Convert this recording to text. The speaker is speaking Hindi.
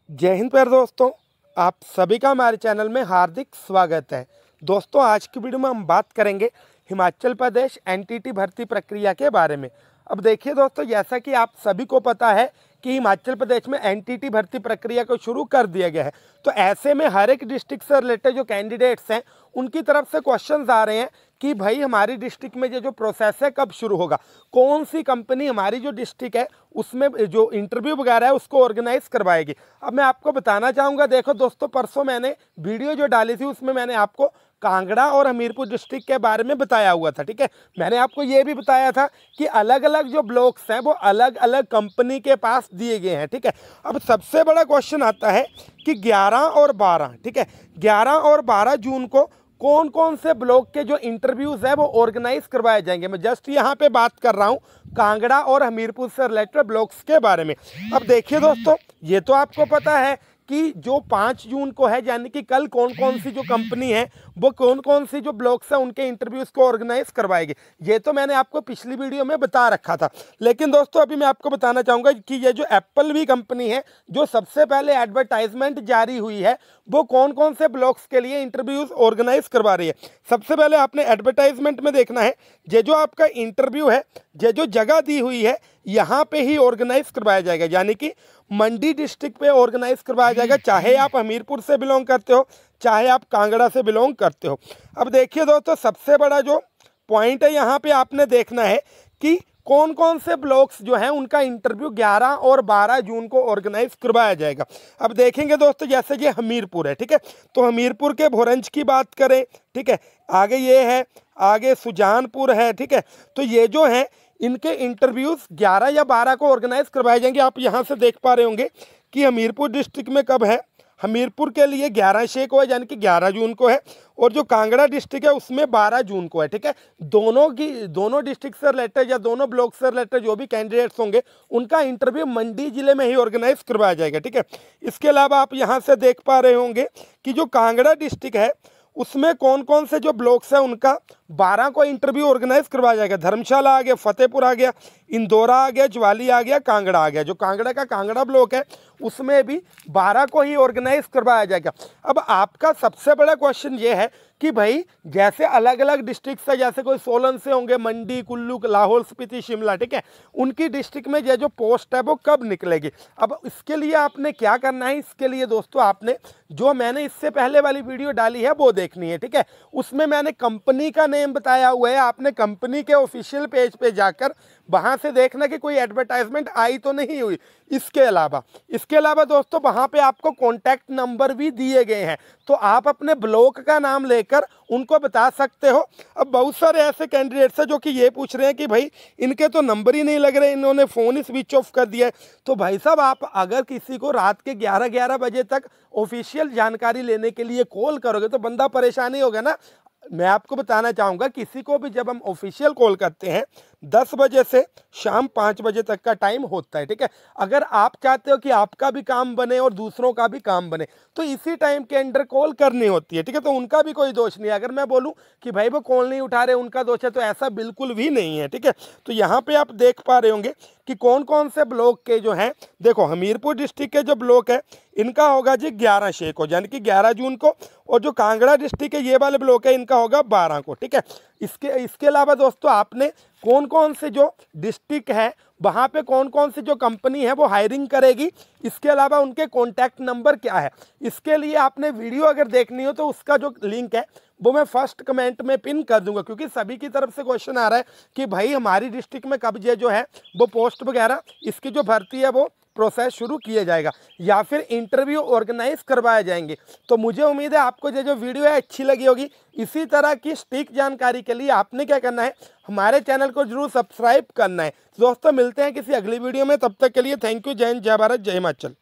जय हिंद प्यारे दोस्तों, आप सभी का हमारे चैनल में हार्दिक स्वागत है। दोस्तों, आज की वीडियो में हम बात करेंगे हिमाचल प्रदेश एनटीटी भर्ती प्रक्रिया के बारे में। अब देखिए दोस्तों, जैसा कि आप सभी को पता है कि हिमाचल प्रदेश में एनटीटी भर्ती प्रक्रिया को शुरू कर दिया गया है। तो ऐसे में हर एक डिस्ट्रिक्ट से रिलेटेड जो कैंडिडेट्स हैं उनकी तरफ से क्वेश्चंस आ रहे हैं कि भाई हमारी डिस्ट्रिक्ट में ये जो प्रोसेस है कब शुरू होगा, कौन सी कंपनी हमारी जो डिस्ट्रिक्ट है उसमें जो इंटरव्यू वगैरह है उसको ऑर्गेनाइज करवाएगी। अब मैं आपको बताना चाहूँगा, देखो दोस्तों, परसों मैंने वीडियो जो डाली थी उसमें मैंने आपको कांगड़ा और हमीरपुर डिस्ट्रिक्ट के बारे में बताया हुआ था। ठीक है, मैंने आपको ये भी बताया था कि अलग अलग जो ब्लॉक्स हैं वो अलग अलग कंपनी के पास दिए गए हैं। ठीक है, अब सबसे बड़ा क्वेश्चन आता है कि 11 और 12, ठीक है, 11 और 12 जून को कौन कौन से ब्लॉक के जो इंटरव्यूज़ है वो ऑर्गेनाइज करवाए जाएंगे। मैं जस्ट यहाँ पे बात कर रहा हूँ कांगड़ा और हमीरपुर से रिलेटेड ब्लॉक्स के बारे में। अब देखिए दोस्तों, ये तो आपको पता है कि जो 5 जून को है, यानी कि कल कौन कौन सी जो कंपनी है वो कौन कौन सी जो ब्लॉक्स हैं उनके इंटरव्यूज़ को ऑर्गेनाइज करवाएगी। ये तो मैंने आपको पिछली वीडियो में बता रखा था। लेकिन दोस्तों, अभी मैं आपको बताना चाहूँगा कि ये जो एप्पल भी कंपनी है जो सबसे पहले एडवर्टाइजमेंट जारी हुई है वो कौन कौन से ब्लॉक्स के लिए इंटरव्यूज़ ऑर्गेनाइज करवा रही है। सबसे पहले आपने एडवर्टाइजमेंट में देखना है, ये जो आपका इंटरव्यू है, ये जो जगह दी हुई है यहाँ पे ही ऑर्गेनाइज करवाया जाएगा, यानी कि मंडी डिस्ट्रिक्ट पे ऑर्गेनाइज करवाया जाएगा, चाहे आप हमीरपुर से बिलोंग करते हो चाहे आप कांगड़ा से बिलोंग करते हो। अब देखिए दोस्तों, सबसे बड़ा जो पॉइंट है यहाँ पे आपने देखना है कि कौन कौन से ब्लॉक्स जो हैं उनका इंटरव्यू 11 और 12 जून को ऑर्गेनाइज करवाया जाएगा। अब देखेंगे दोस्तों, जैसे ये हमीरपुर है, ठीक है, तो हमीरपुर के भोरंज की बात करें, ठीक है, आगे ये है, आगे सुजानपुर है, ठीक है, तो ये जो है इनके इंटरव्यूज़ 11 या 12 को ऑर्गेनाइज करवाए जाएंगे। आप यहाँ से देख पा रहे होंगे कि हमीरपुर डिस्ट्रिक्ट में कब है, हमीरपुर के लिए 11 को है, यानी कि 11 जून को है, और जो कांगड़ा डिस्ट्रिक्ट है उसमें 12 जून को है। ठीक है, दोनों डिस्ट्रिक्ट से रिलेटेड या दोनों ब्लॉक से रिलेटेड जो भी कैंडिडेट्स होंगे उनका इंटरव्यू मंडी जिले में ही ऑर्गेनाइज करवाया जाएगा। ठीक है, इसके अलावा आप यहाँ से देख पा रहे होंगे कि जो कांगड़ा डिस्ट्रिक्ट है उसमें कौन कौन से जो ब्लॉक्स हैं उनका 12 को इंटरव्यू ऑर्गेनाइज करवाया जाएगा। धर्मशाला आ गया, फतेहपुर आ गया, इंदौरा आ गया, ज्वाली आ गया, कांगड़ा आ गया। जो कांगड़ा का कांगड़ा ब्लॉक है उसमें भी 12 को ही ऑर्गेनाइज करवाया जाएगा। अब आपका सबसे बड़ा क्वेश्चन ये है कि भाई जैसे अलग अलग डिस्ट्रिक्ट है, जैसे कोई सोलन से होंगे, मंडी, कुल्लू, लाहौल स्पीति, शिमला, ठीक है, उनकी डिस्ट्रिक्ट में ये जो पोस्ट है वो कब निकलेगी। अब इसके लिए आपने क्या करना है, इसके लिए दोस्तों आपने जो मैंने इससे पहले वाली वीडियो डाली है वो देखनी है। ठीक है, उसमें मैंने कंपनी का नेम बताया हुआ है, आपने कंपनी के ऑफिशियल पेज पे जाकर वहाँ से देखना कि कोई एडवर्टाइजमेंट आई तो नहीं हुई। इसके अलावा दोस्तों वहाँ पे आपको कॉन्टैक्ट नंबर भी दिए गए हैं, तो आप अपने ब्लॉक का नाम लेकर उनको बता सकते हो। अब बहुत सारे ऐसे कैंडिडेट्स हैं जो कि ये पूछ रहे हैं कि भाई इनके तो नंबर ही नहीं लग रहे, इन्होंने फ़ोन ही स्विच ऑफ कर दिया है। तो भाई साहब, आप अगर किसी को रात के 11 बजे तक ऑफिशियल जानकारी लेने के लिए कॉल करोगे तो बंदा परेशानी होगा ना। मैं आपको बताना चाहूँगा, किसी को भी जब हम ऑफिशियल कॉल करते हैं 10 बजे से शाम 5 बजे तक का टाइम होता है। ठीक है, अगर आप चाहते हो कि आपका भी काम बने और दूसरों का भी काम बने तो इसी टाइम के अंदर कॉल करनी होती है। ठीक है, तो उनका भी कोई दोष नहीं है। अगर मैं बोलूं कि भाई वो कॉल नहीं उठा रहे उनका दोष है, तो ऐसा बिल्कुल भी नहीं है। ठीक है, तो यहाँ पे आप देख पा रहे होंगे कि कौन कौन से ब्लॉक के जो हैं, देखो हमीरपुर डिस्ट्रिक्ट के जो ब्लॉक है इनका होगा जी 11 को, यानी कि 11 जून को, और जो कांगड़ा डिस्ट्रिक्ट के ये वाले ब्लॉक है इनका होगा 12 को। ठीक है, इसके अलावा दोस्तों आपने कौन कौन से जो डिस्ट्रिक्ट है वहाँ पे कौन कौन सी जो कंपनी है वो हायरिंग करेगी, इसके अलावा उनके कॉन्टैक्ट नंबर क्या है, इसके लिए आपने वीडियो अगर देखनी हो तो उसका जो लिंक है वो मैं फर्स्ट कमेंट में पिन कर दूंगा, क्योंकि सभी की तरफ से क्वेश्चन आ रहा है कि भाई हमारी डिस्ट्रिक्ट में कब ये जो है वो पोस्ट वगैरह इसकी जो भर्ती है वो प्रोसेस शुरू किया जाएगा या फिर इंटरव्यू ऑर्गेनाइज करवाए जाएंगे। तो मुझे उम्मीद है आपको ये जो वीडियो है अच्छी लगी होगी। इसी तरह की सटीक जानकारी के लिए आपने क्या करना है, हमारे चैनल को जरूर सब्सक्राइब करना है। दोस्तों, मिलते हैं किसी अगली वीडियो में, तब तक के लिए थैंक यू। जय हिंद, जय भारत, जय हिमाचल।